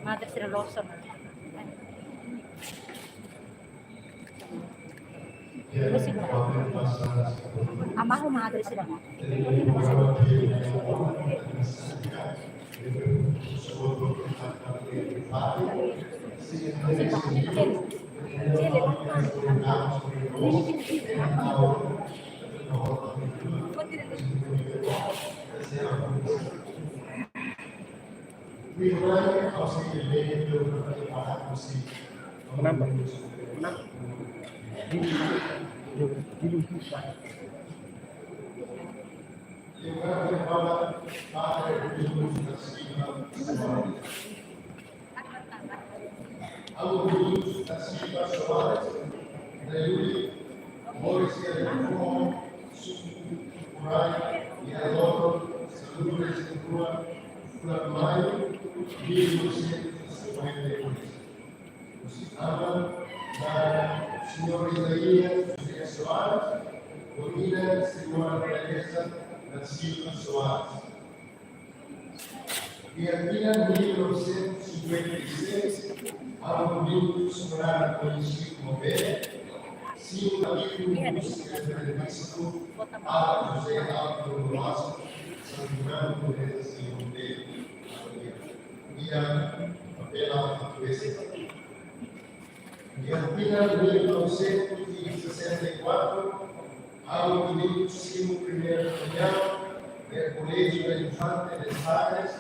Madre Rosa. Amarro madre sila. Senhor Isaías José Soares, Bonina Senhora Teresa da Silva Soares. E aqui em 1956, há um livro sonoro conhecido como Sim, amigo música televísico, Ala José Aldo Rosa, São João Teresa Silva e a Bela Portuguesa. E a final de 1964, há o 21º Colégio da Infante de Sagres,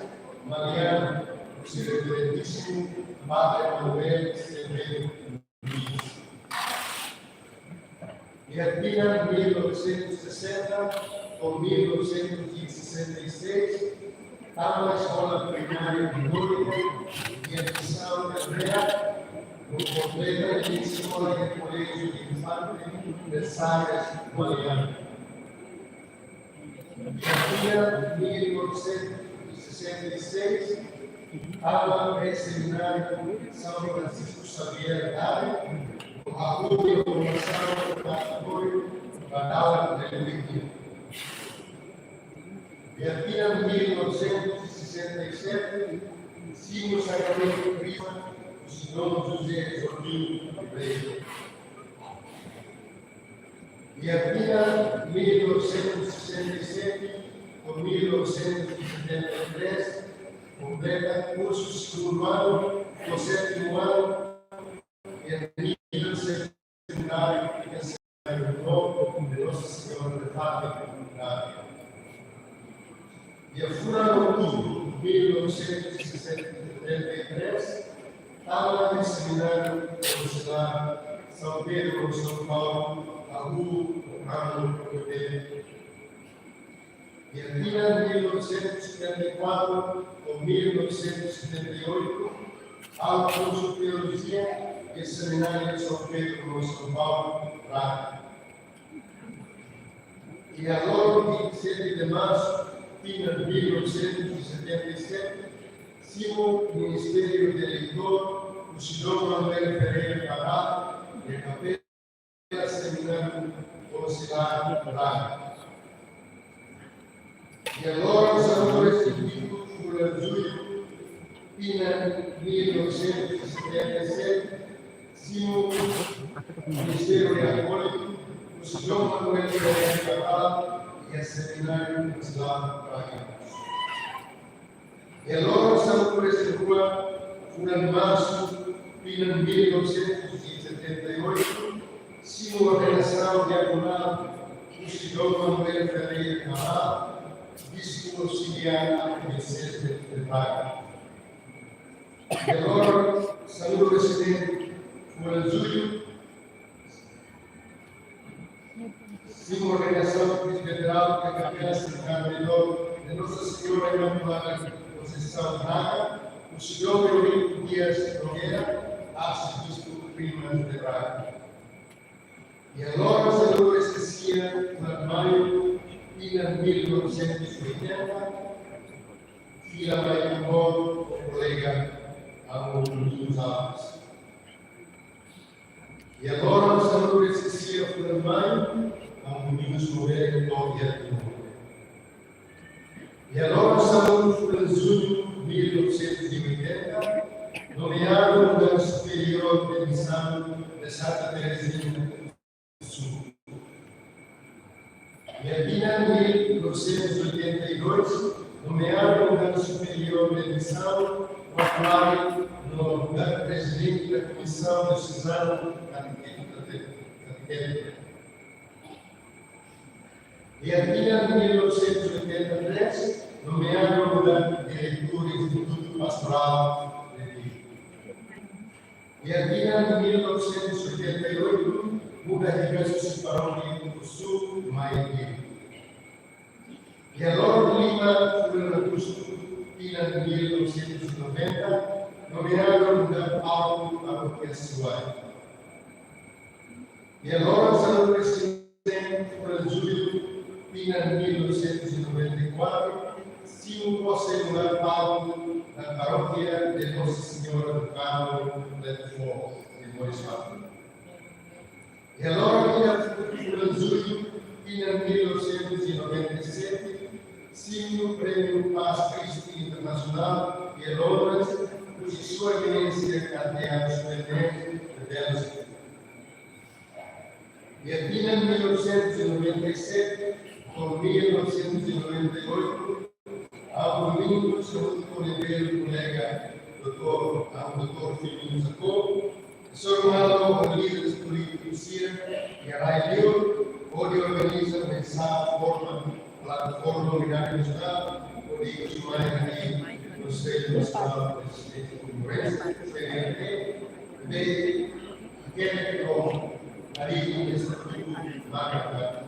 Mariano il reverendissimo Padre Manuel Severo Luis. E appena nel 1960 o 1966, alla scuola primaria di Bologna e a Bissau del Rea, non completa la scuola del collegio di infante del Sagres Italiano. E appena nel 1966, alla il seminario San Francisco Xavier Dare, a cui ho passato il laboratorio Badala del Wiki. E appena nel 1967 siamo sacramento prima il signor José Giordino Ribeiro. E appena nel 1967 o 1973 completa curso segundo anno o sétimo anno e nível secundário e terceiro novo de Nossa Senhora de Fátima comunitária. E a fura no outubro de 1973, estava no seminário consular São Pedro, São Paulo, a rua Ramo Cordeiro. E ainda em 1974 ou 1978, ao curso de Teologia e Seminário de São Pedro, São Paulo, Praga. E agora, 27 de março de 1977, siamo Ministério de Eleitor, o senhor Manuel Pereira Cabral, e a Capela Seminário Consular Praga. E agora siamo restituiti con Giulio in 1977, siamo Ministero Cattolico, o signor Manuel Pereira Cabral e a Seminario Consular Praga. E allora siamo presi qua fino al marzo fino al 1978, siamo organizzato diaconato o signor Manuel Pereira Cabral, Bispo auxiliar à Princesa de Praga. E agora, saúde o presidente Juan Júlio, sigo organização federal da Capela Central de Nossa Senhora Imaculada Conceição Praga, o senhor Eurico Dias Nogueira, arcebispo prima de Praga. E agora, saúde este dia, no maio fino al 1980, fino a Maior, collega a Montes Alves. E agora estamos nesse dia fino a maio, a Montes Moreira e Glória de Moreira. E agora estamos fino a junho de 1980, nomeado no Superior de Missão de Santa Teresinha do Sul. E ainda em 1982, nomeado no grau superior de missão, o atual no presidente da Comissão de Suzano Catequética. E ainda em 1983, nomeado no diretor do Instituto Pastoral de Rio. E ainda em 1988, muda diversos paróquias do Sul, Maia. E agora Lima foi no curso fino al 1990, nomeado da Paulo Paroquial. E agora sono presidente por Júlio fino al 1994, siamo posseduto Paulo da Paróquia de Nossa Senhora do Carmo del Fogo, de Moisés. E allora, fino a giugno, fino al 1997, siamo premio Paz Christi Internacional e a Londres, per sua eminenza cardeale superiore della città. E fino al 1997, con 1998, ha convinto il suo livello collega, dottor Filippo Zacco, sono nato líderes políticos e a Raio onde organiza mensagem, plataforma Unidade Nacional, onde os mais aqui no Conselho Nacional de Assistência Forense, CNT, de aquele com a língua estatuto marca.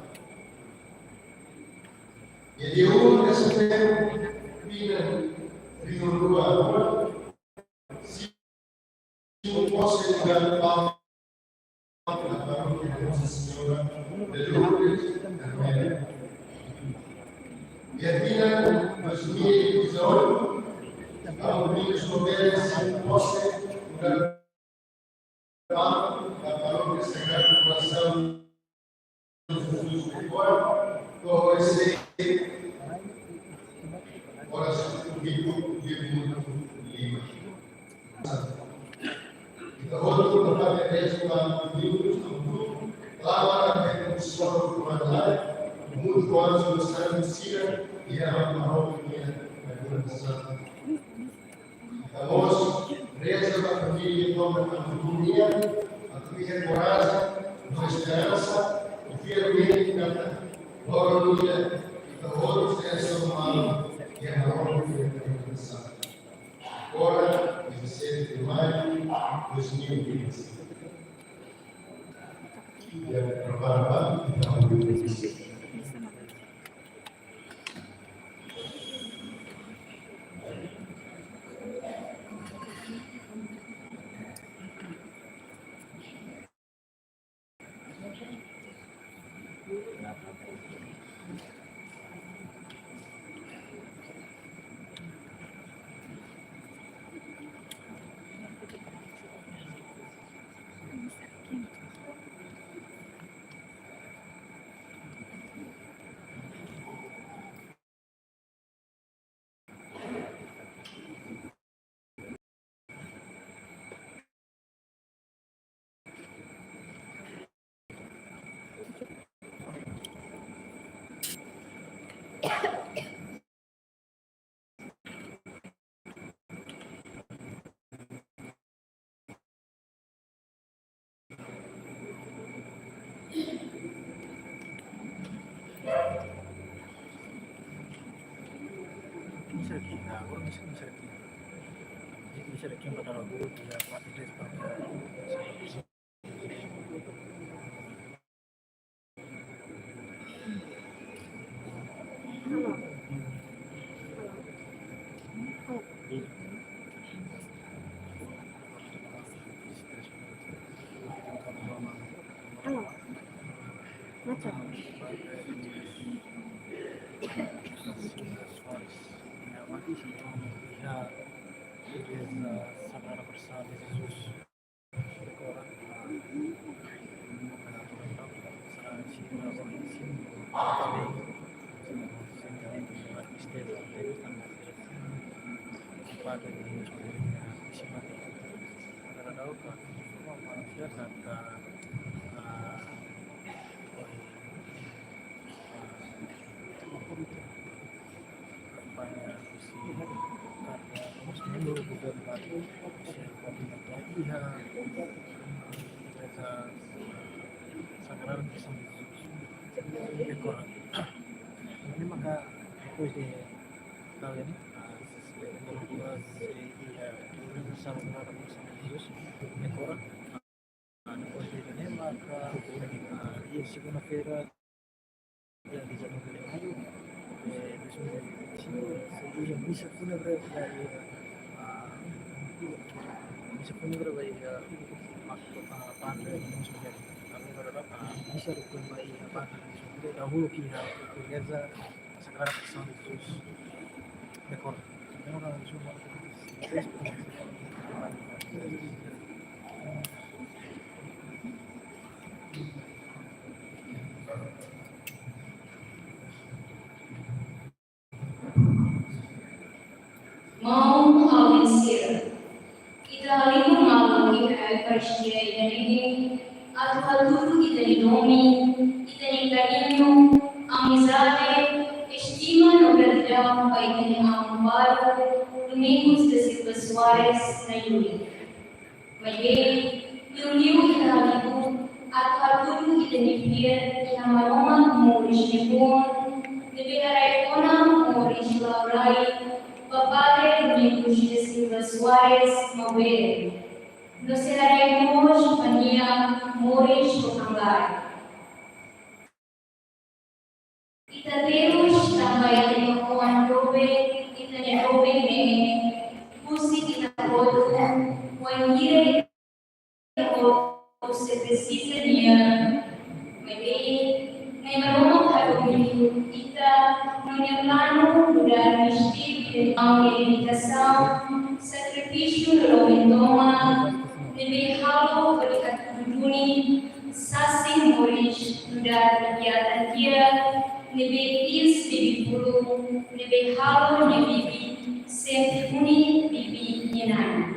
E de um recebeu Pina Rio Rua, se não posso ligar para a paróquia de Nossa Senhora de Lourdes, Arménia. E a Pina 2018, ao Domingos Novelas, se não posso ligar para a paróquia Sagrado Coração de Jesus de Fora, todo esse oração do Vivo de Lima. Então, outro para a igreja lá no livro, lá na pessoa do comandante, muito antes do Santo Cira e a Marrocos na organização. Então, reza da família toma a autonomia, a tua coragem, a esperança, o fielmente canta, glória, então, outros é São Paulo e a Marrocos na organização. Agora, 17 de maio de 2020. E a provar então, bisa yang pada lagu dia buat itu seperti Sagrada Coração de Jesus decora Sagrada Coração de Jesus decora. Ini maka depois de tal ini Sagrada Coração de Jesus decora. Depois de ini maka di segunda-feira dia 19 de maio de 2025 seria missa fúnebre dari missa fúnebre dari Padre Musuh. Kami berharap bisa rukun bayi Padre dahulu kita gereja Sagrada Coração de Jesus dekor. Orang semua Mão ao vencer. Kita limu malu kita percaya ini atau tudo kita di nome, kita di carinho, amizade, estima no gratidão para ter amparo, domingos de pessoais na Yuri. Mas ele uniu kita limu atau tudo kita di dia yang maroman moris nebon, debe harai ona moris laurai. Padre Soares Mover. Nos ceraremos mania Mores Tocambar. Kita terus tambah tingukuan robe, kita ni robe ni musik kita bodo, wangira kita se precisa dia, may marunong harumili kita nangyamano mula mistik ang dedikação, sacrifício do mentoma, may halo berikat dunia, sasi moris mula kegiatan dia. Nebe is bibi pulu, nebe halo nebibi, sempuni bibi nyenan.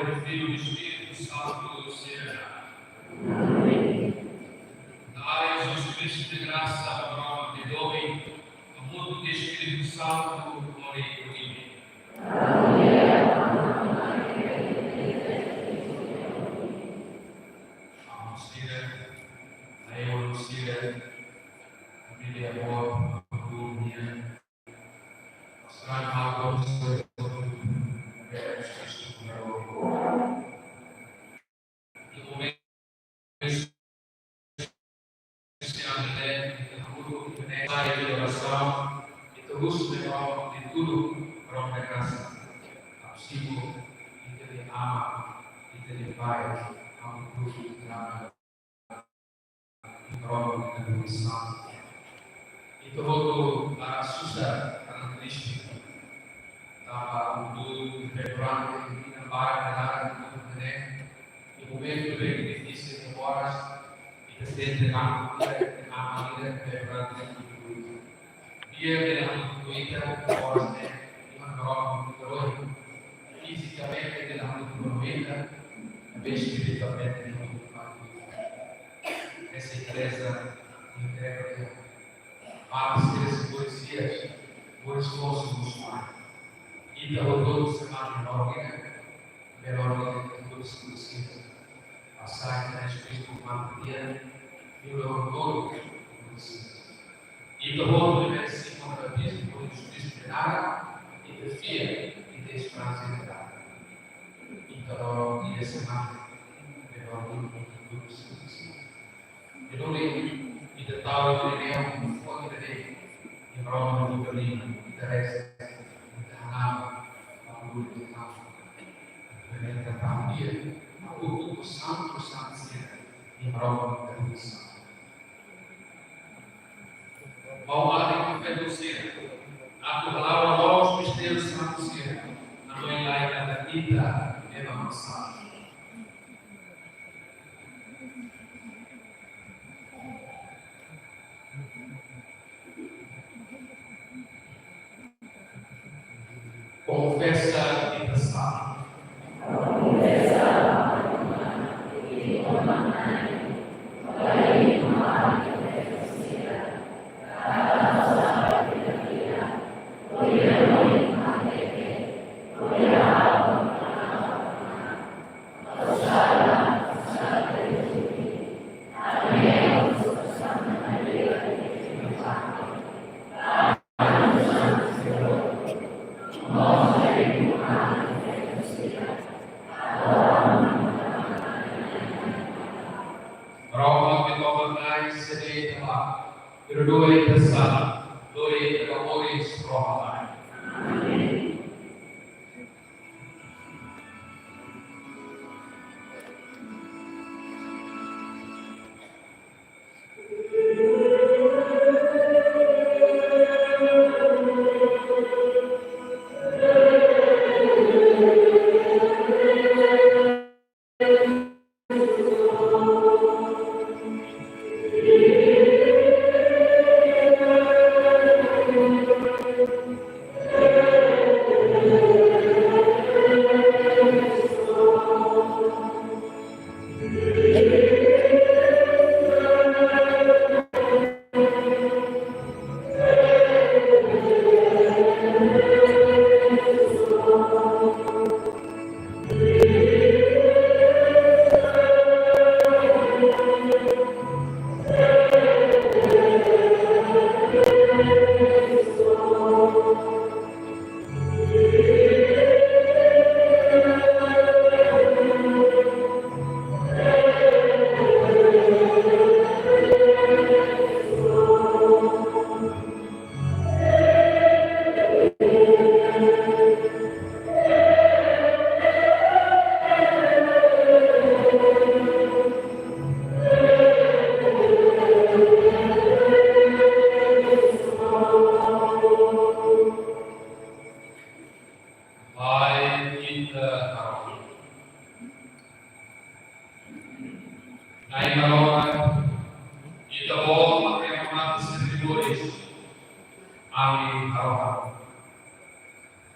Pai, do Filho e do Espírito Santo seja. Dai, Jesus Cristo de graça, a prova de homem, a mundo do Espírito Santo, ore por mim. Itu waktu susah karena triste, untuk Februari ini lebaran di momento bem difícil de horas e se entregando a vida Februari dia que a Twitter horas de uma prova muito fisicamente de la movimento e espiritualmente muito essa igreja entrega para seres policiais, por esforço muçulmano. E da todos se mandam melhor de todos os possíveis. Passar na Espírito Maria e o todo e do outro merece com a Bispo por disciplinar e desfia e desprazerar. E da dia semana melhor de todos os possíveis. E do livro e da tal de Leão fonte de Roma do Berlim e da resta da Hanama a luz do campo. Permita para dia o culto santo em Roma da Revolução. Baumar de Pedro a palavra aos mistérios santos na mãe laica da vida e da nossa. Confessa e pensar. Perdoe pensar, doe amores provar.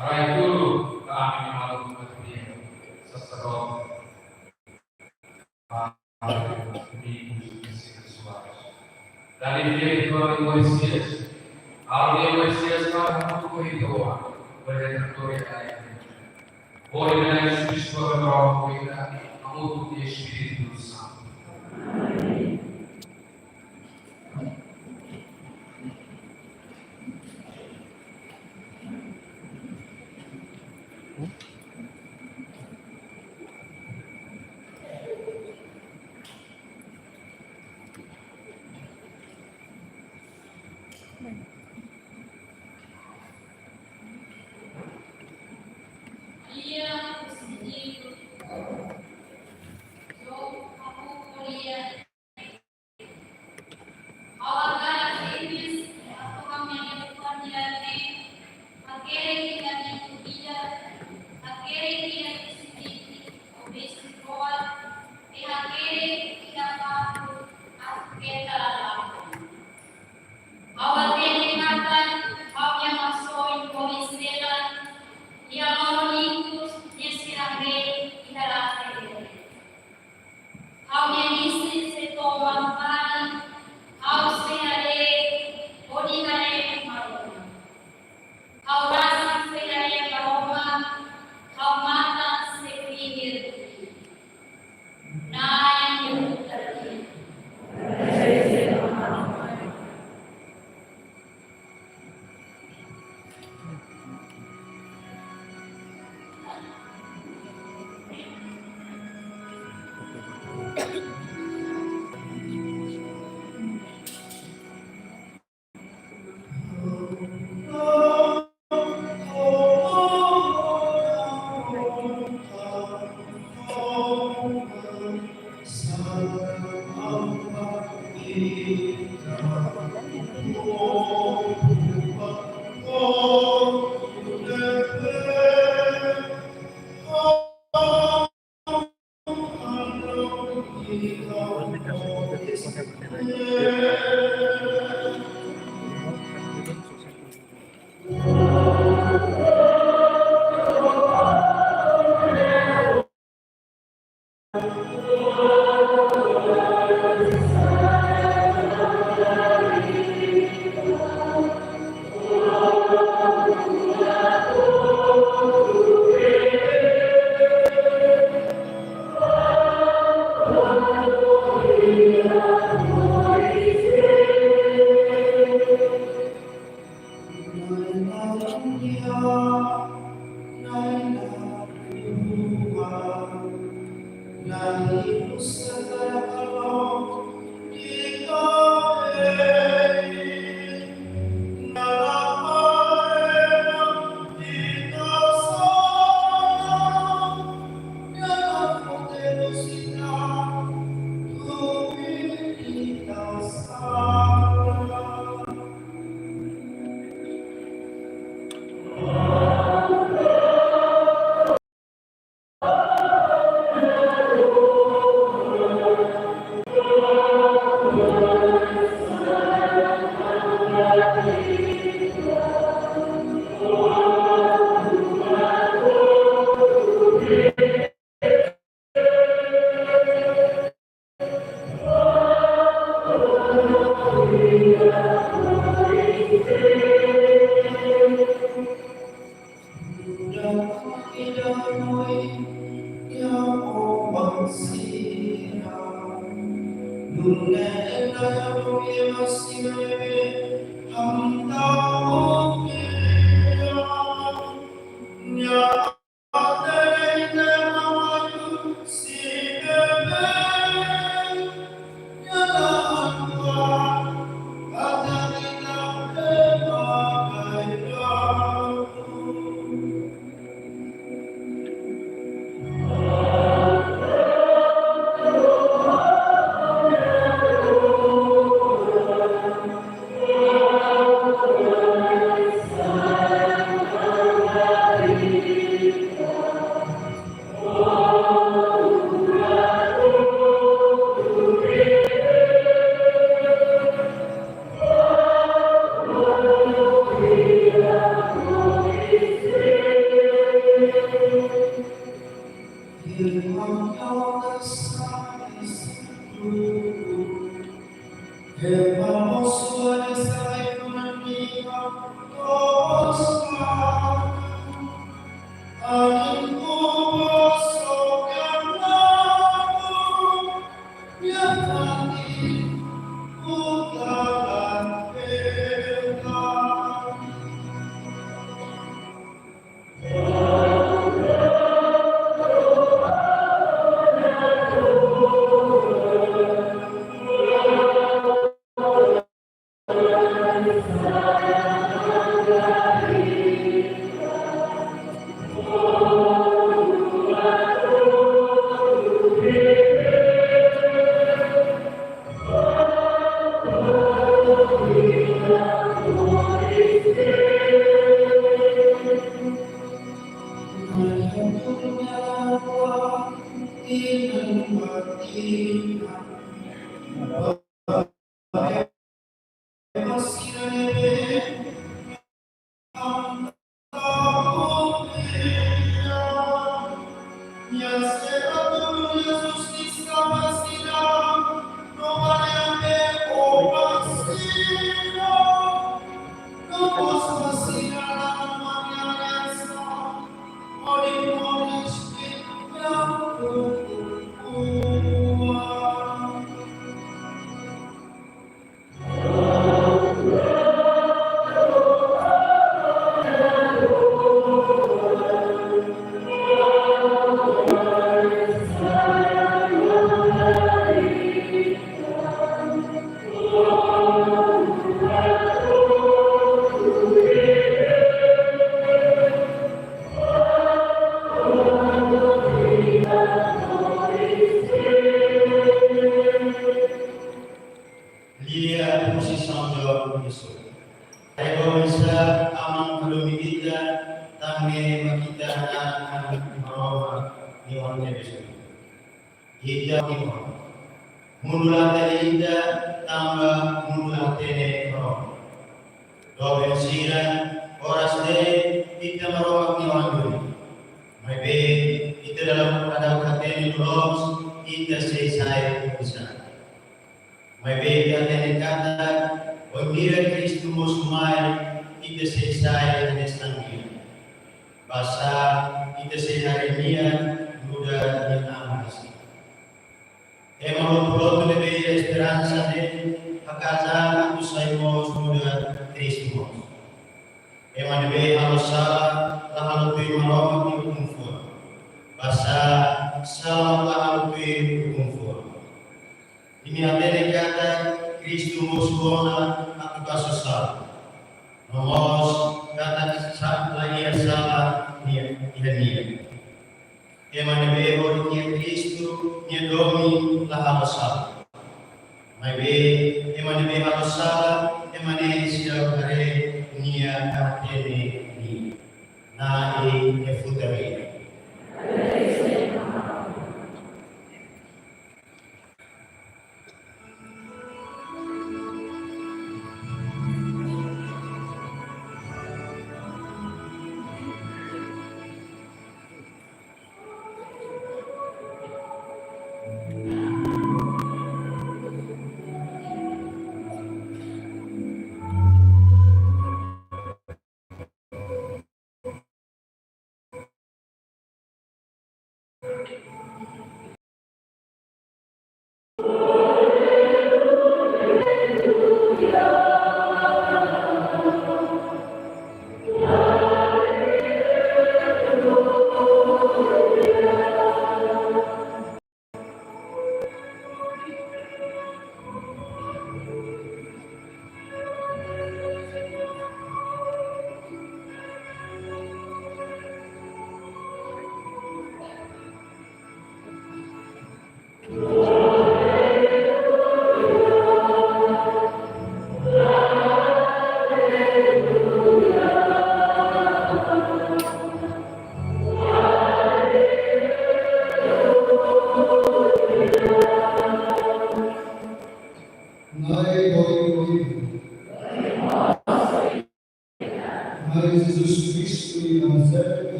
Arai guru kami malu kemudian seserot Padre, amigos, abençoados. Da alegria que tu Moisés, ao Moisés para o corredor, para a glória. Ore na justiça para a vida, amor do Espírito Santo.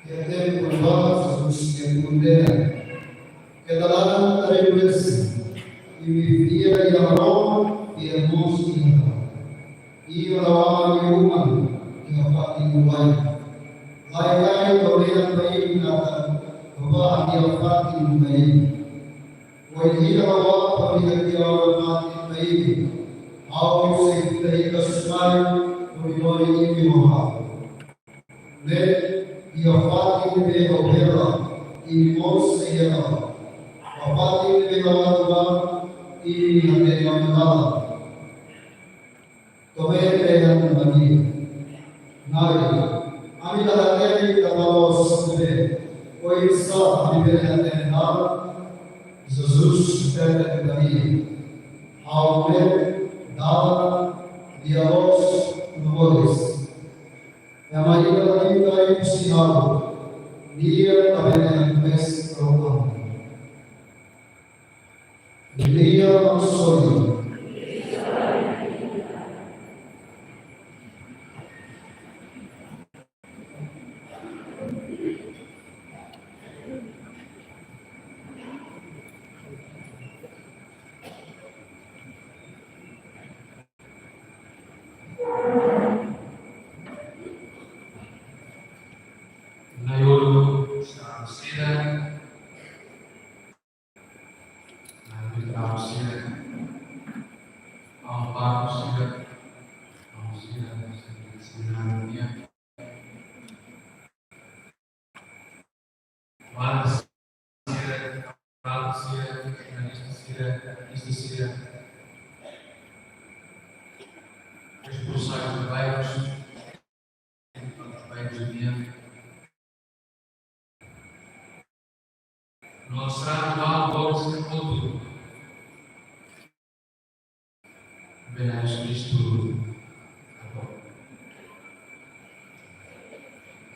Até por vós, os que puderam, que dalam terus vivia e a Roma e a música e a Roma e a Fatima lai toleran bayi nata bahwa dia Fatima bayi wajib awak pelihat dia Fatima bayi awak sekali kesuai oleh ini mohon le ia Fatima bayi awak ini mos ia Fatima bayi awak ini ada yang malam Tome yang bagi nari আমি তাদেরকে কামালো সবে ওই সব আমি বেরহাতে নাম Jesus pede daí ao ver dava diálogos novos a maioria da vida é possível dia também mês programa dia não sonho Mostrar mal bolsa todo. Benar Cristo.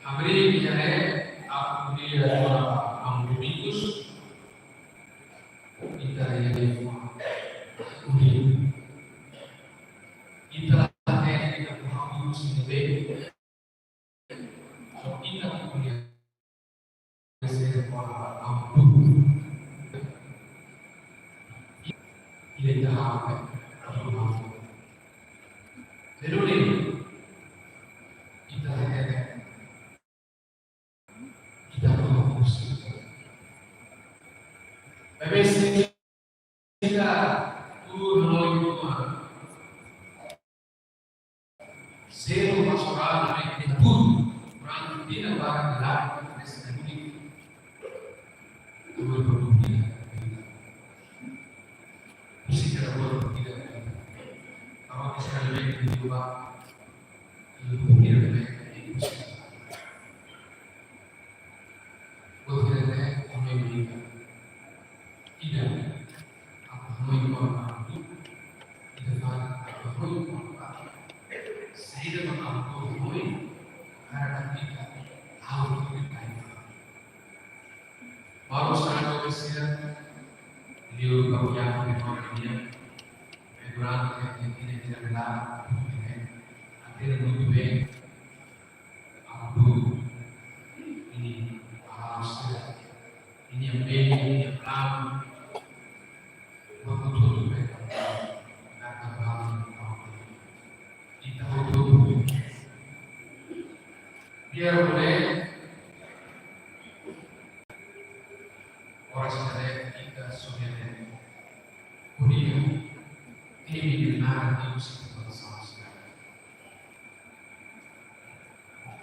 Abrir ya aku dia am domingos. Kita ya di uni. Kita kita mau sendiri. So kita punya Ele dá Lalu kita fokus. Bebas kita melalui Tuhan. Zero pastoral naik pun orang tidak barang gelap nesse mundo. Tuhan berbudi. Secara berbudi. Awak sekali lagi diubah. Berbudi lebih baik. Berbudi kami berikan. Tidak. Apa mengumpulkan itu? Tidak apa mengumpulkan. Saya mengaku boleh karena kita tahu lebih baik. Baru sekarang bersiap, beliau baru yang memang dia berang yang tidak benar, akhirnya lebih baik. Aku ini harus ini yang baik, ini yang benar, betul baik. Kita hidup biar boleh orang sebenarnya kita sudah kuliah ini benar di usia bersama sekali.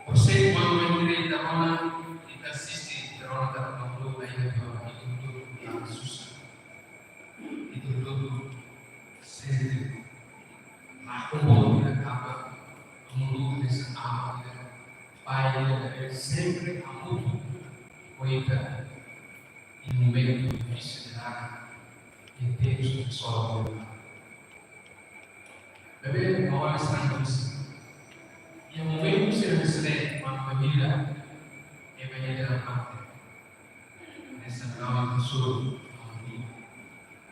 Proses mengenai mana kita sisi orang dalam dulu ayat itu yang susah itu dulu sendiri. Aku mau tidak apa menurut desa amat pai sempre amudo coita em momento de felicidade em tempos de solidão. Bebê, uma hora estamos e em momento de ser excelente, uma família vida e venire da parte. Nessa nova pessoa,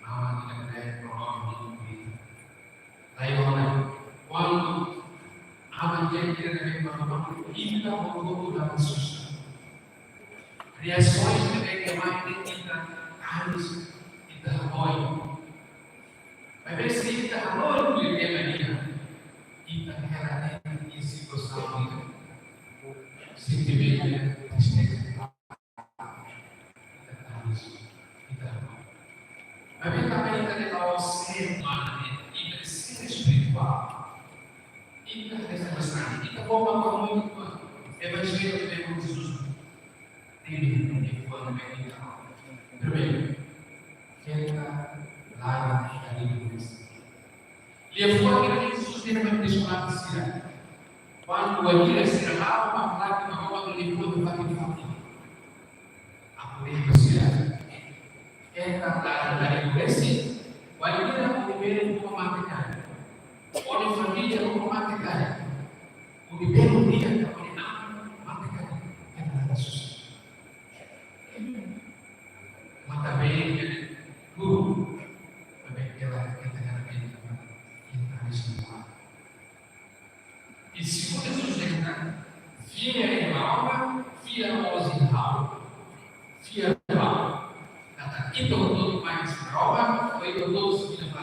nama tidak ada orang di lain quando a gente deve falar ainda muito da pessoa. Reações que tem mais ainda carnes e da apoio. Mas ver se ainda apoio que tem ainda ainda era esse gostava de sentimento tristeza. Mas vem também ainda ao ser humano e ser espiritual. Ainda nessa questão, ainda como muito evangelho que vem com Jesus. Ele quando vem primeiro, fica lá ali no Cristo. Levou aquele que Jesus teve para deixar de ser. Quando ele se lá, uma placa na mão do livro do Vaticano. A poder do céu. Era lá no Cristo. Quando ele era o primeiro como material. Olha família como material. O primeiro dia que ele não material. Era Jesus. Mas também guru, também ela espiritual. E segundo Jesus entra, via em alma, via musical, via alma. Então todo mais prova, foi todo seguido para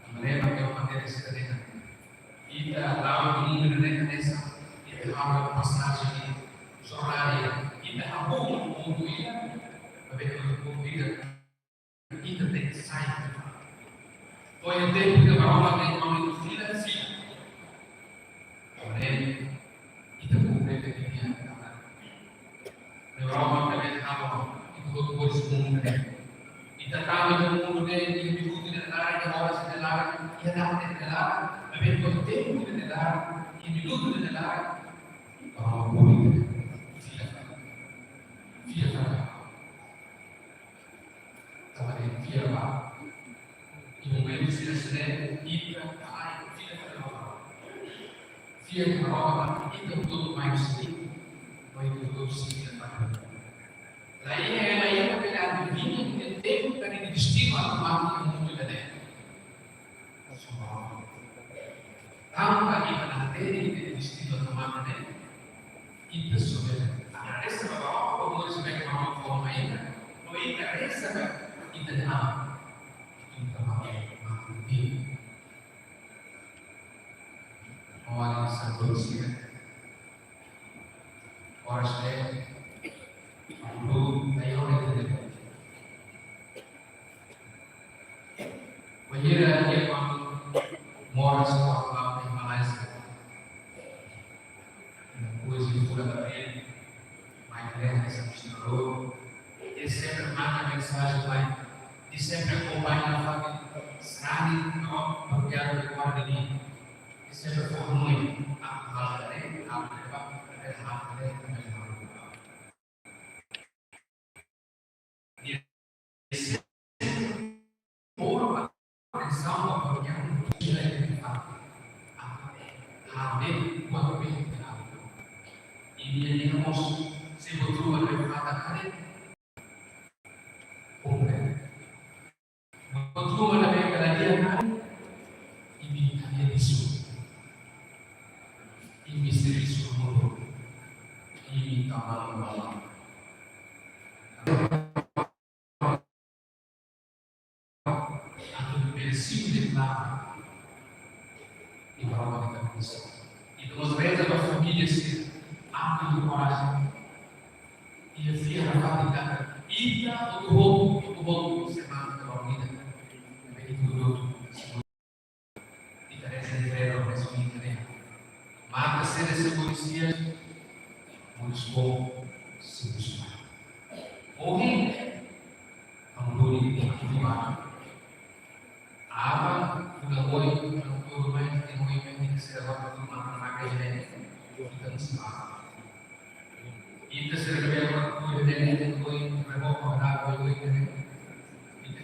a maneira que eu mandei esse cadeira. E lá o mundo nessa e lá a passagem jornada e da boa mundo ia, para ver o mundo ia e tem que sair. Foi o tempo que a palavra tem nome do filho e filha. Porém, e também que tinha na Europa também estava e todo o mundo e tratava do mundo e minuto de dar e horas de dar e a ver o tempo de dar e minuto de dar para o mundo. Via Tawarin via e o meio de ser e para via Carol e tudo mais vai tudo se daí ela pegar o vinho que tem para ele destino a tomar o mundo da dentro tanto aí para ter destino a tomar dentro e pessoa essa palavra como nós vemos uma forma ainda não interessa ainda não ora essa coisa ora é o daí olha dele banheira é quando mora só lá em Malásia coisa de fora da pele mais grande essa misturou e sempre manda mensagem lá e sempre acompanha a família sabe não porque a guarda ali e sempre for muito a palavra dele a levar e sempre por atenção ao que ele fala a ver quando vem e ele não se botou a levar da cara botou a levar da cara e me caiu isso e me serviço mudou e me tomou mal aquilo merecido de lá e prova da coisa e nos reza da família se abre o coração e a filha da família e o bom semana da vida e tudo e parece que é o mesmo interesse marca ser esse polícia muito bom se buscar ouve Amburi Akimimana Aba udah boy untuk main di movimento que será para uma marca genética então está itu sebenarnya waktu dari itu boy remote pada boy itu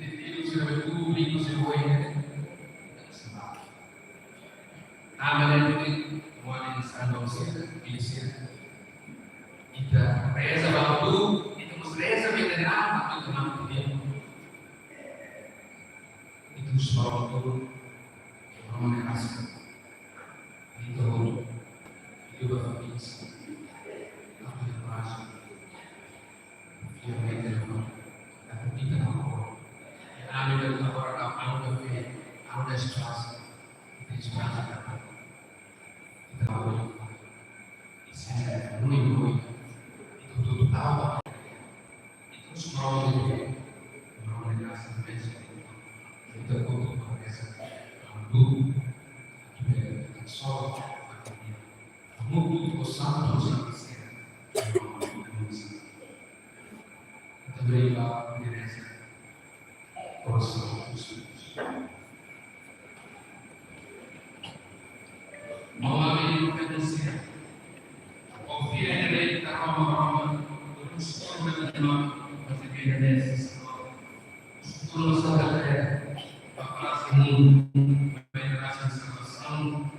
terus bawa turun orang kasih itu juga bisa tapi merasa yang itu tapi kita mau yang ambil dari orang ada fe ada esperança kita esperança kita mau isso é muito itu tudo tahu itu semua itu orang kasih mesmo kita untuk progressar tudo só muito possamos acontecer também a diferença coração dos filhos não há meio de vencer ouvir a lei da Roma o sistema de nós fazer bem nesses os futuros da terra a frase mundo vai dar essa salvação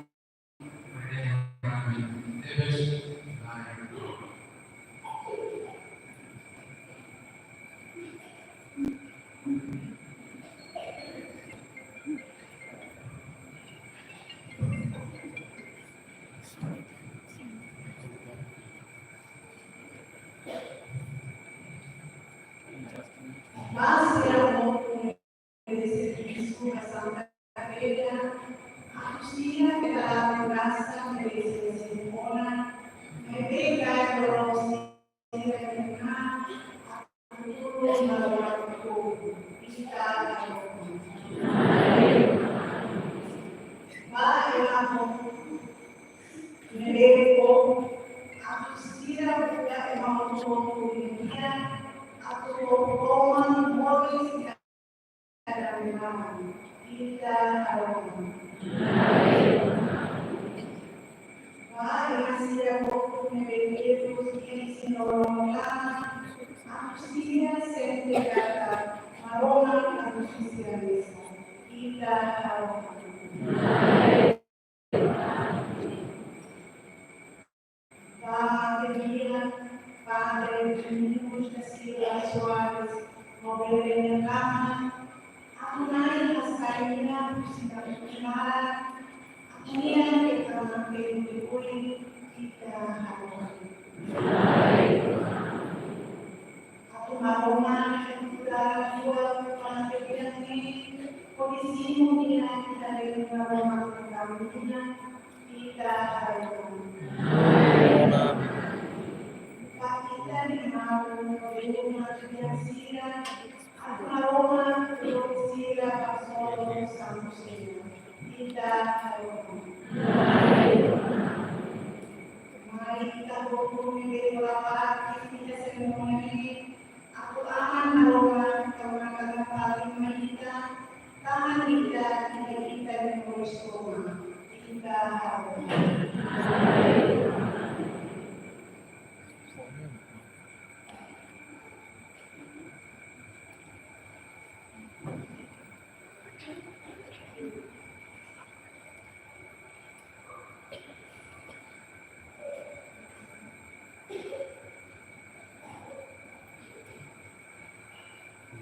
Mas eu esse disco essa carreira a Cristina que dá graça merece ser bona me pega por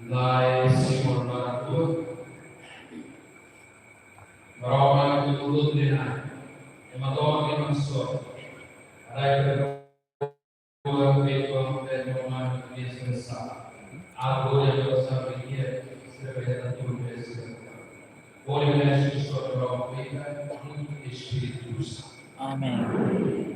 Dai Signor Marattua, Roma di tutto denaro, e Madonna che non so, dai per un piccolo del romano di espressare, a voi che lo sapete, se avete dato un pensiero. Vuole venire sotto la Roma, e Spirito Santo. Amen.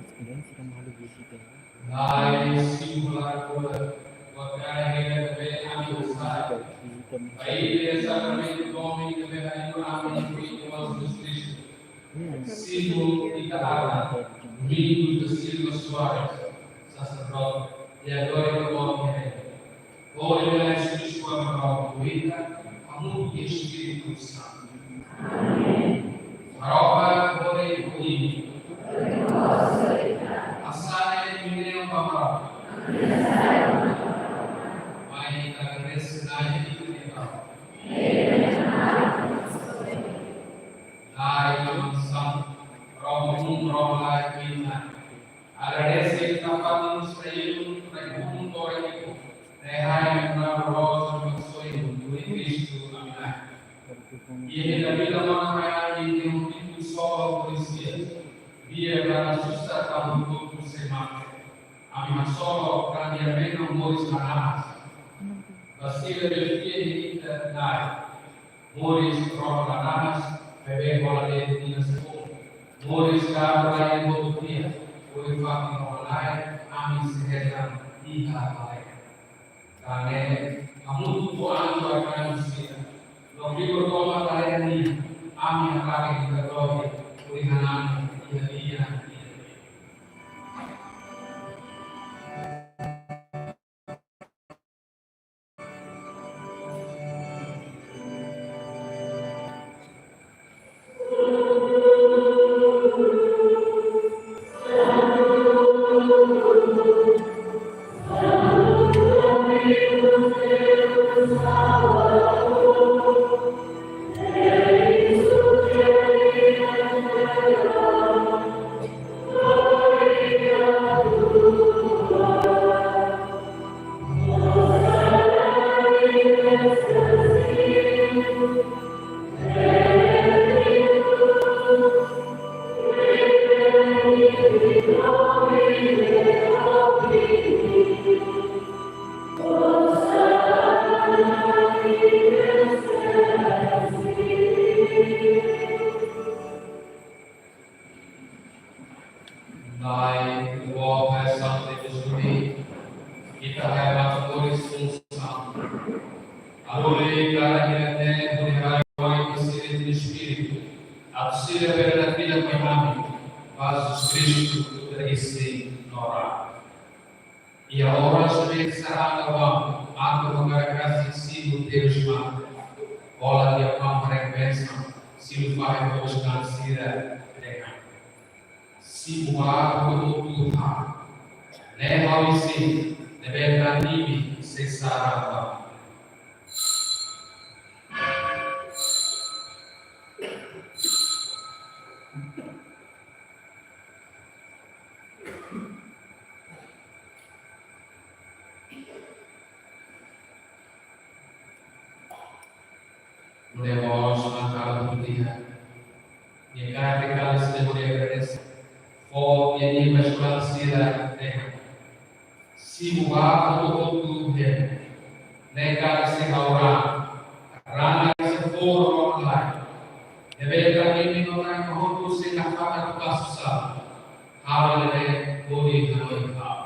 Experiência que é uma visita. Dai singular guardare che amicizare. Aí sacramento Domini che verrà in qui nostro Cristo. Símbolo e Carrara, vindo do Silva Soares, sacerdote, e agora em nome de Deus. Ora, ele é Cristo a nova vida, a muito Espírito Santo. Farofa, ora e comigo. Assane e minha palavra. Vai da graça e cristã. Dai Santo, Romo, Roma, Quina. Agradece que na parte dos treinos, para o mundo orando, derrai na rosa do sonho do Cristo, amém. E na vida humana, e tem um tipo só por si, via para sustentar um pouco semana. A minha só para minha vida não mores na raça. Vasile del piedi dai. Moris Roma na raça, bebê bola de Tina Seco. Moris Cabra e Botutia. Oi, Fábio Rolai, Ami Serra e Rabai. Kane, kamu tu anu akan sih. Logi berdoa kalian ini, Ami akan berdoa. Tuhan iya. Dai uomo e santi Gesù, kita hebat tulis função. Alule cara que tem unirai o Espírito do Espírito, auxília pela vida com nome, faz Cristo crescer no orar. E a hora também será acabado, ato com a graça em si do Deus Mãe. Bola de a frequência, se o pai buscar sira si buah Tuhan, lewat isi, lebekan ini sesara. levamos na cara do dia. E cada pecado se deveria agradecer. For ini bersurat sila si buah untuk tubuhnya. Mereka sehaura, rana sepuluh online. Mereka ini orang mahu senafakat kasar. Hal ini boleh dilakukan.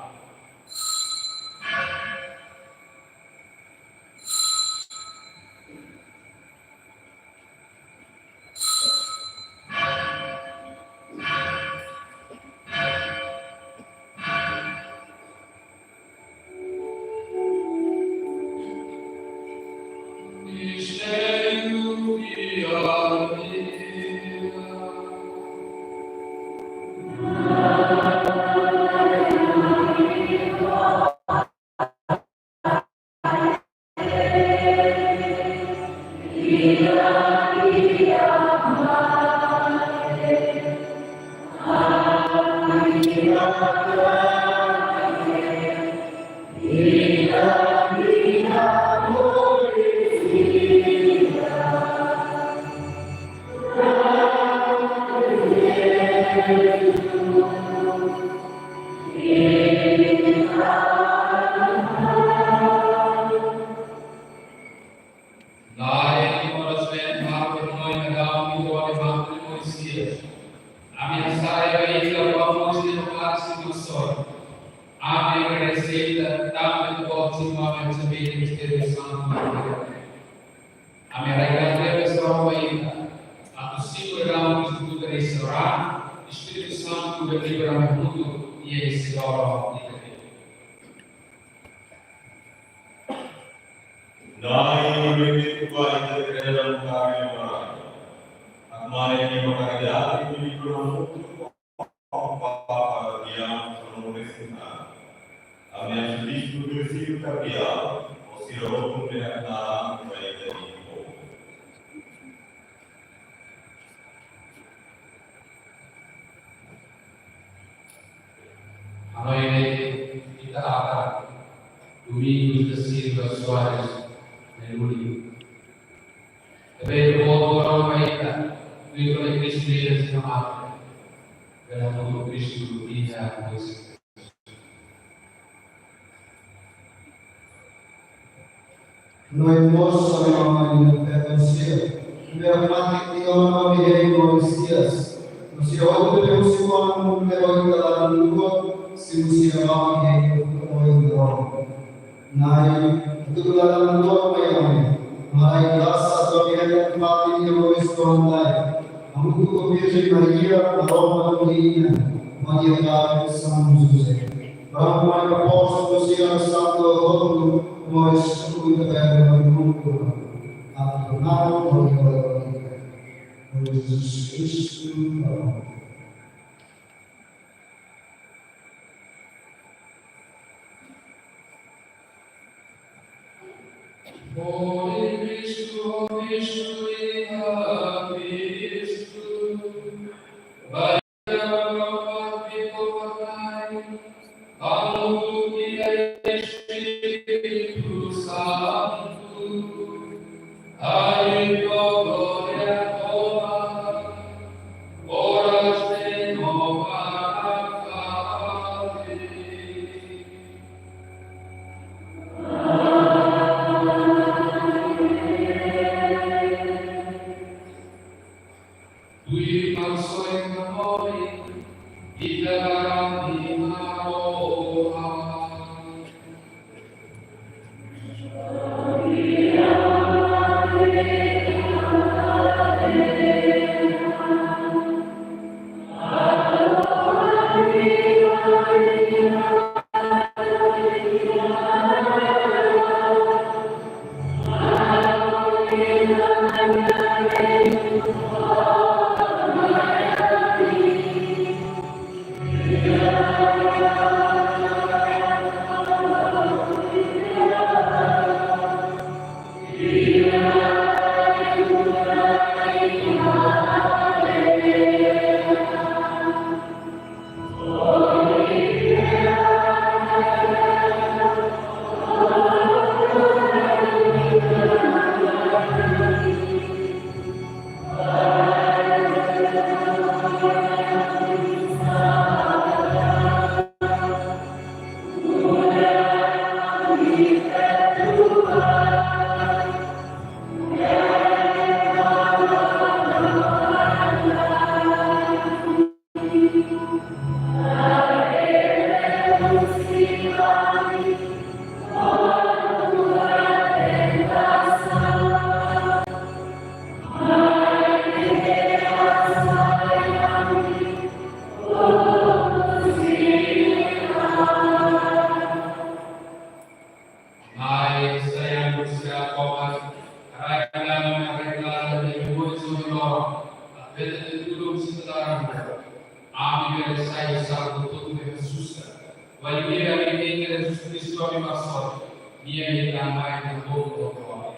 Waliopewa wameketi na Yesu Kristo amepaswa. Ndiye aliyetangaza na Mungu wao.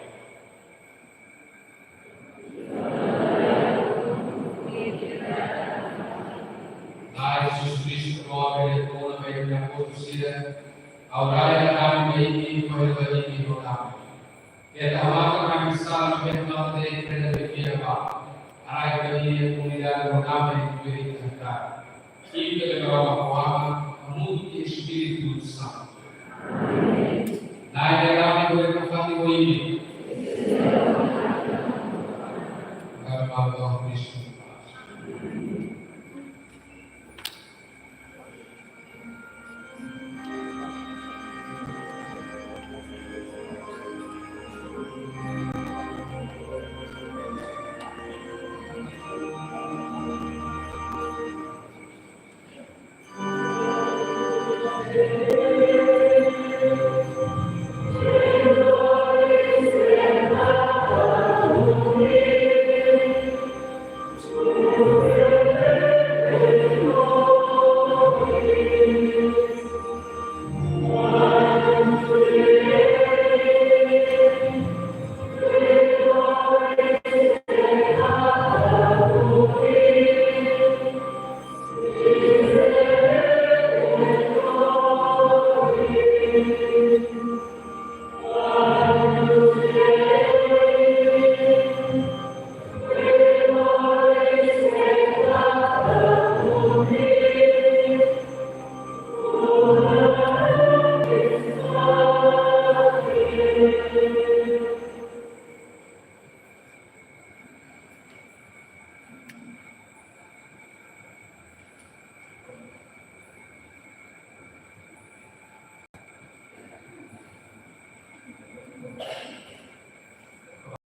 Jesus Cristo prova toda a minha conducida ao raio da minha vida com a minha vida. É da marca na missão que eu não tenho para viver lá. A minha comunidade não dá para viver cantar. E pela nova forma, muito de Espírito Santo. Na verdade, eu vou fazer o inimigo. Agora, Cristo.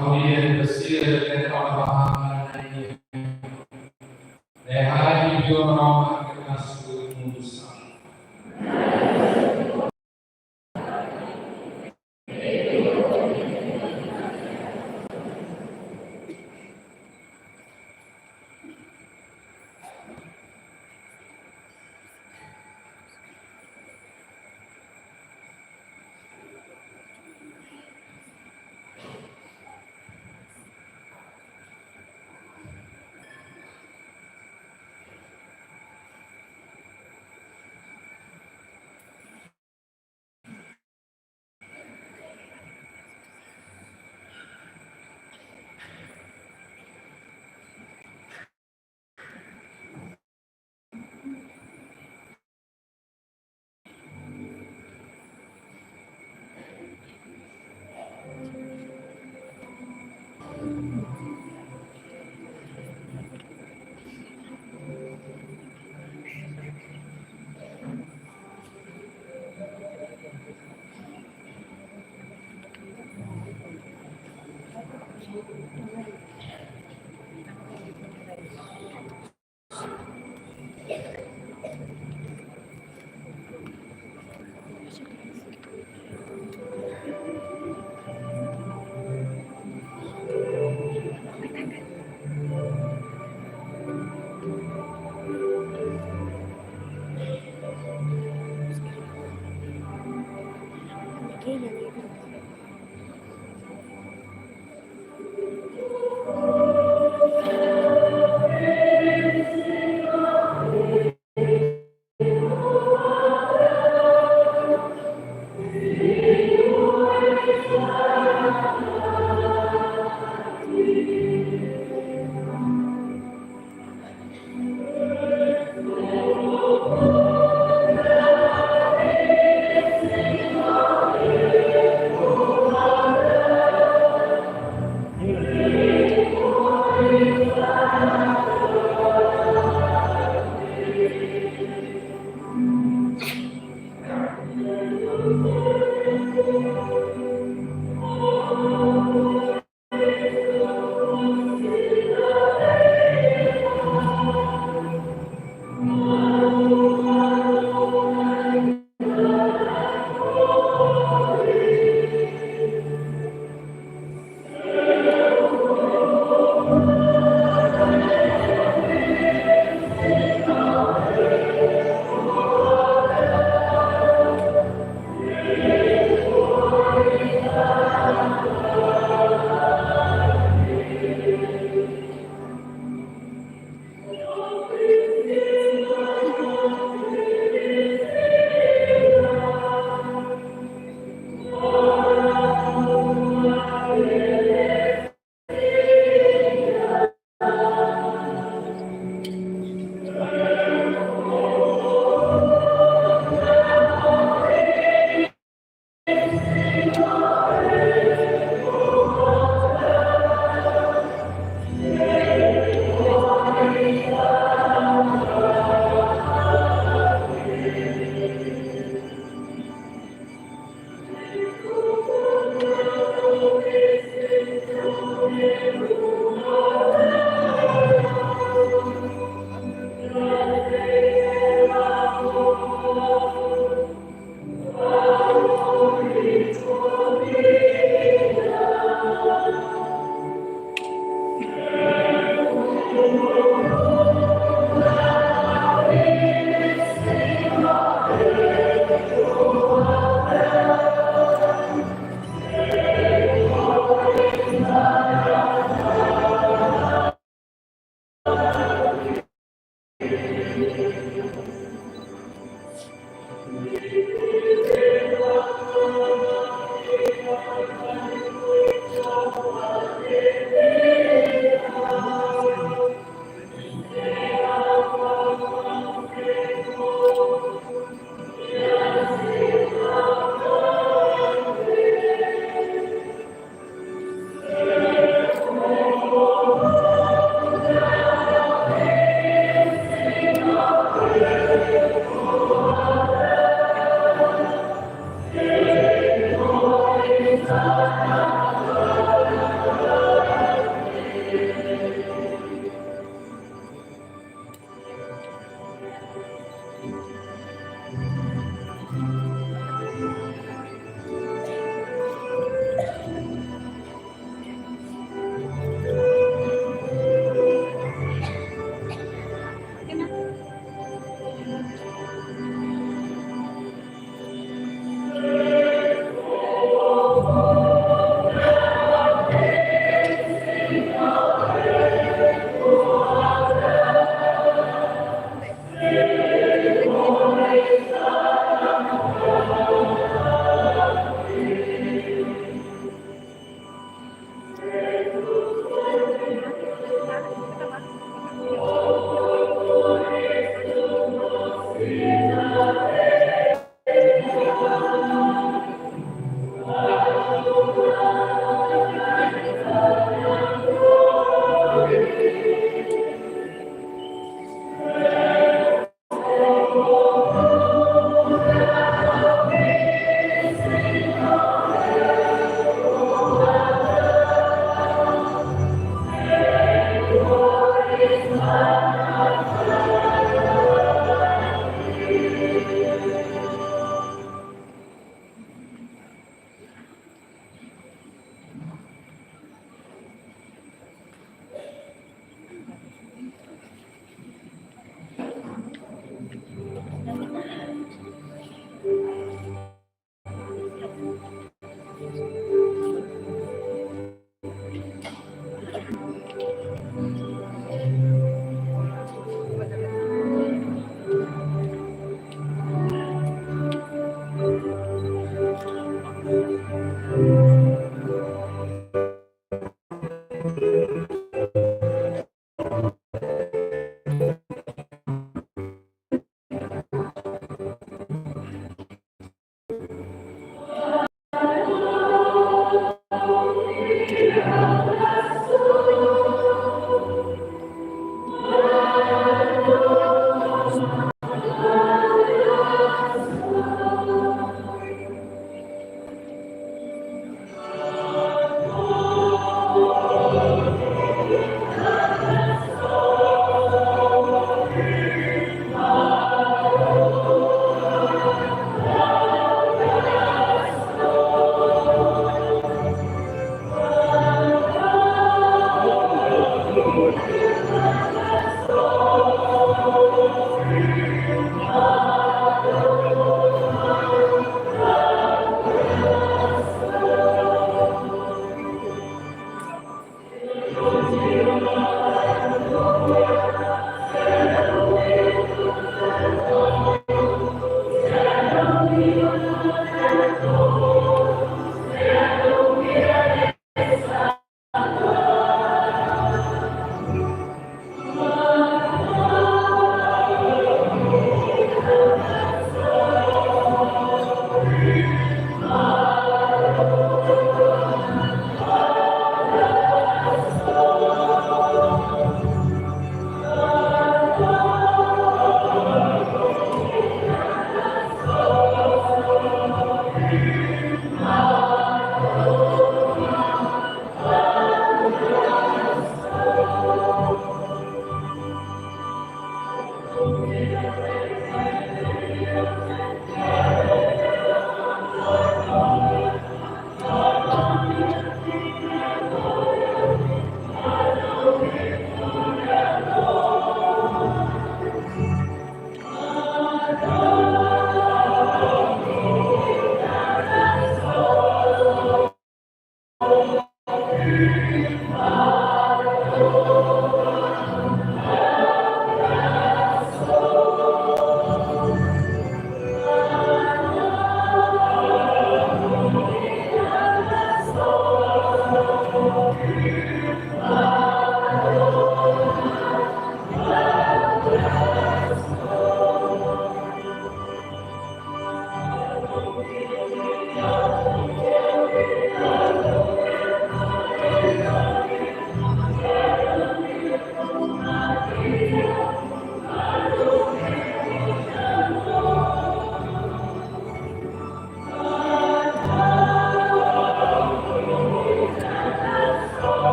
Kemudian bersih dan orang lain. Lehai juga orang kita suruh musuh.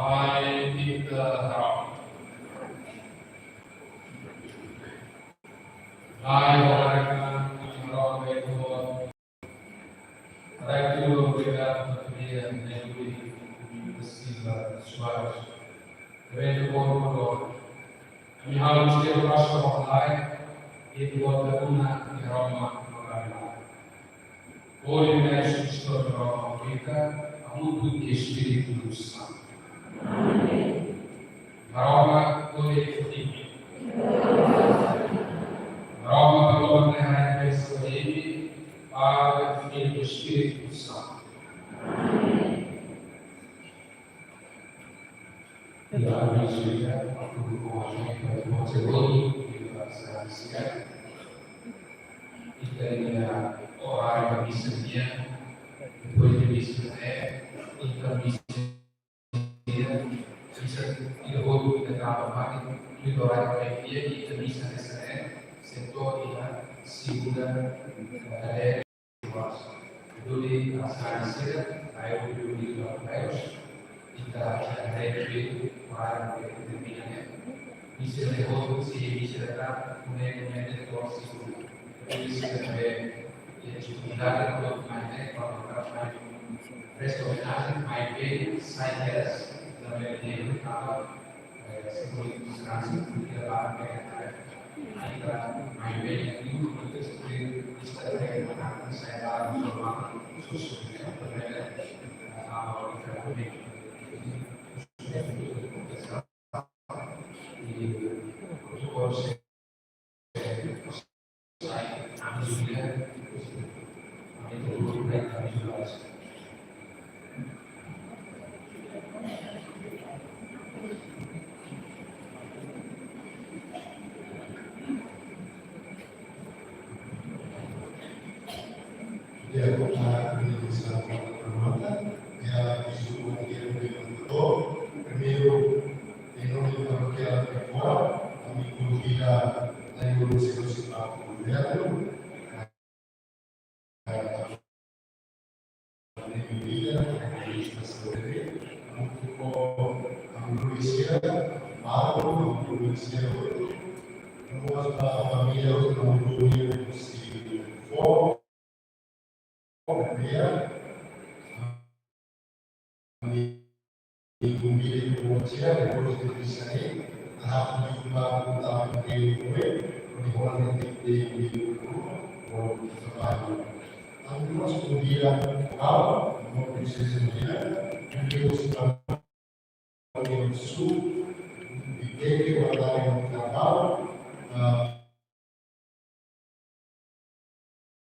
Hai kita harap. Hai orang orang itu. Mereka itu memberikan pemberian yang lebih bersifat suara. Mereka berdoa. Kami harus berdoa online. Itu adalah di Roma Roma. Hoje nós estamos na África, a muito que Espírito Santo. Roma coletivo. Roma pelo terra persuade para o Filho do Espírito Santo. E a Bíblia, tudo com a gente, com o segundo, e a ciência. E tem a horário da missa dia, depois da missa e da missa e depois da grava e do horário da dia e da missa nessa setor e a segunda duli asal aí o livro da Deus e da rede para determinar missa de hoje se missa da comunidade de todos missa também e atividade do mais para presta homenagem mais bem sai também tem a segurança que ela ainda mais bem e o contexto de estar na saída do normal também a hora e o primeiro, em nome da paróquia de fora, a me convida a evolução municipal do governo, a administração dele, a polícia, a polícia, a família, o mundo, se for, e convida o bom dia, depois de sair, lahat ng iba utang ng ang Diyos bilang tao, ang prinsesa nila, ang Diyos ng Panginoon Jesus, ibigay ko ang tayong trabaho,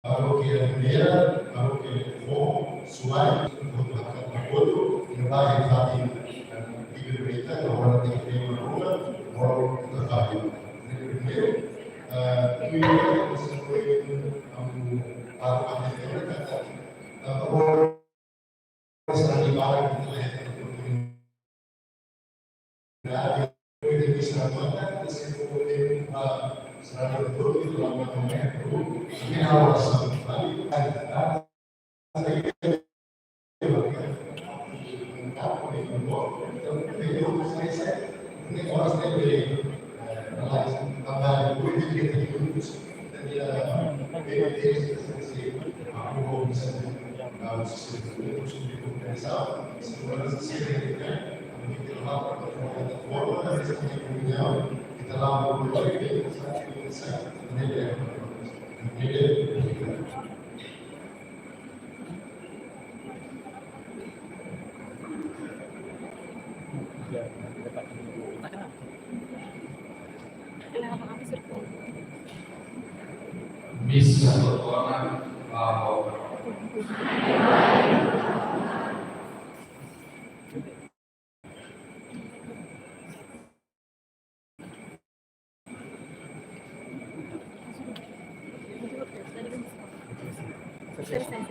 parokya Primera, parokya Reform, Suway, Magkakapagoto, inabahin sa ating Biblia na wala ng tema Roma, moral trabaho. Primero, tuwing sa ang parang sa ibarat ng pwede islamatan kasi pwede sa todo ito ang mga ginawa sa Misa berwarna bahwa Selesai.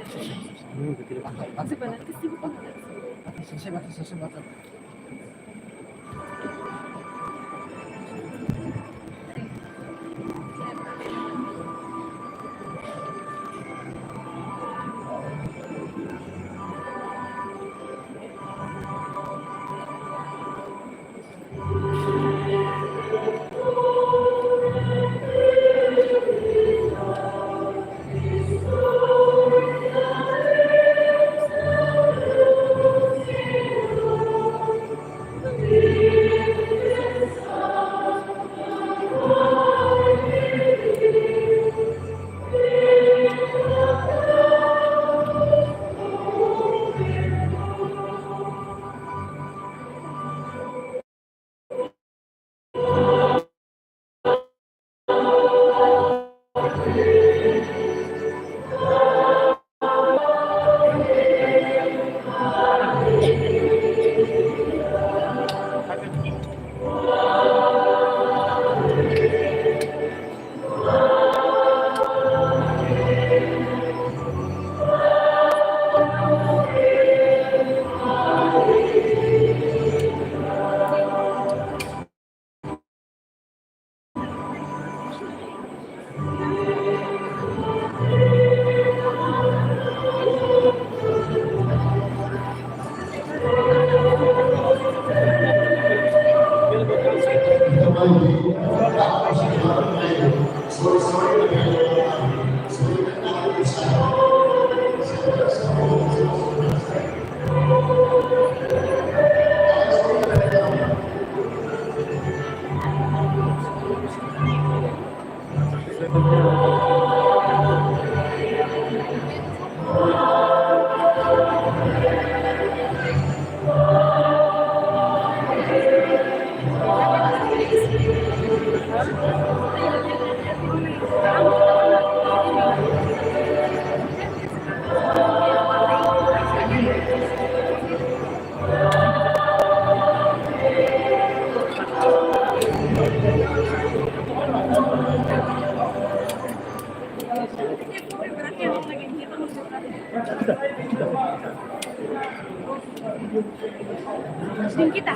Din kita.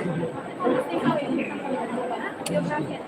Ikaw yun. Geography.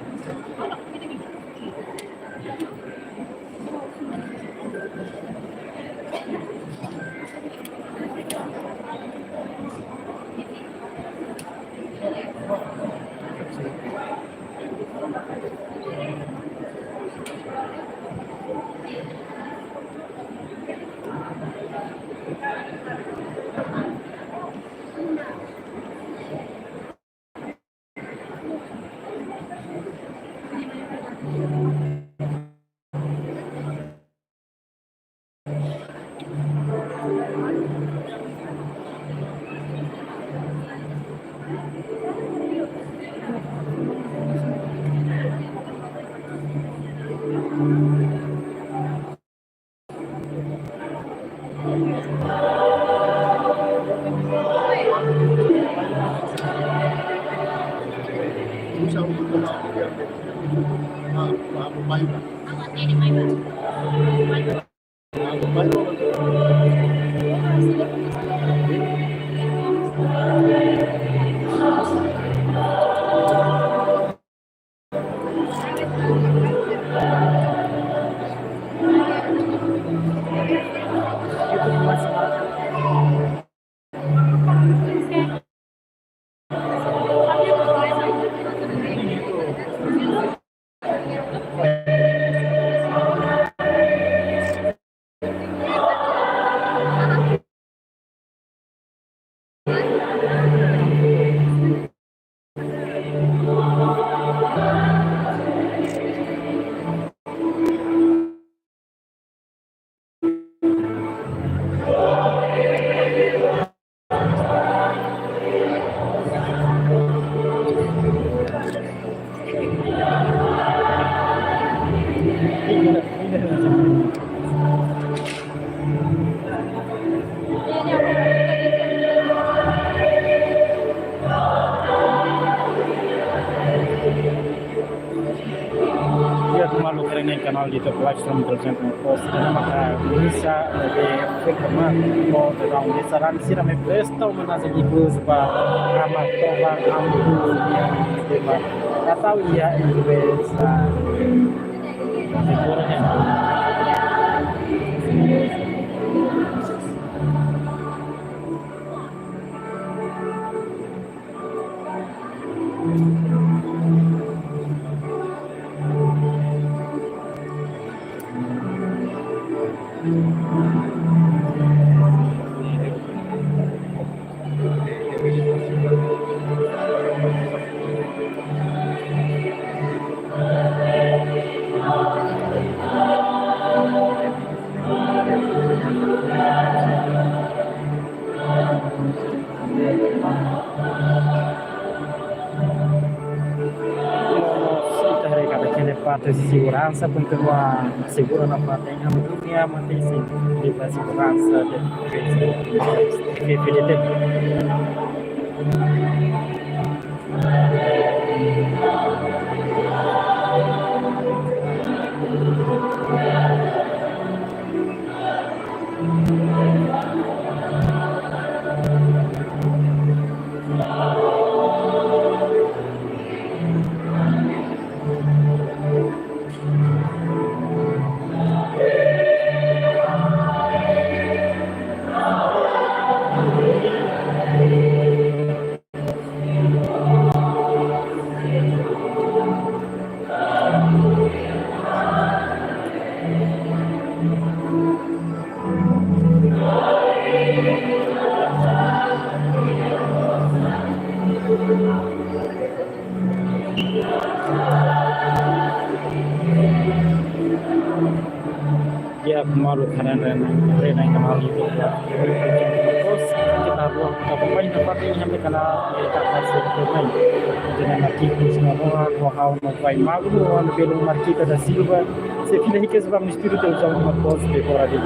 Dia kemalu keren kanal YouTube live stream terjun post dan maka bisa lebih format mau dalam saran sih ramai presto menasa ibu sebab amat tobar ambu yang sebab atau ia Indonesia sebenarnya segurança porque uma segura na plateia dunia mati sih di segurança de PDT. Dia kemalu kanan renai kenal itu terus kita buat pemain tempat ini sampai kenal kita masih pemain dengan artikel semua orang kau main malu orang belum marquita da Silva se fina que se vai no estilo de usar uma pose de fora de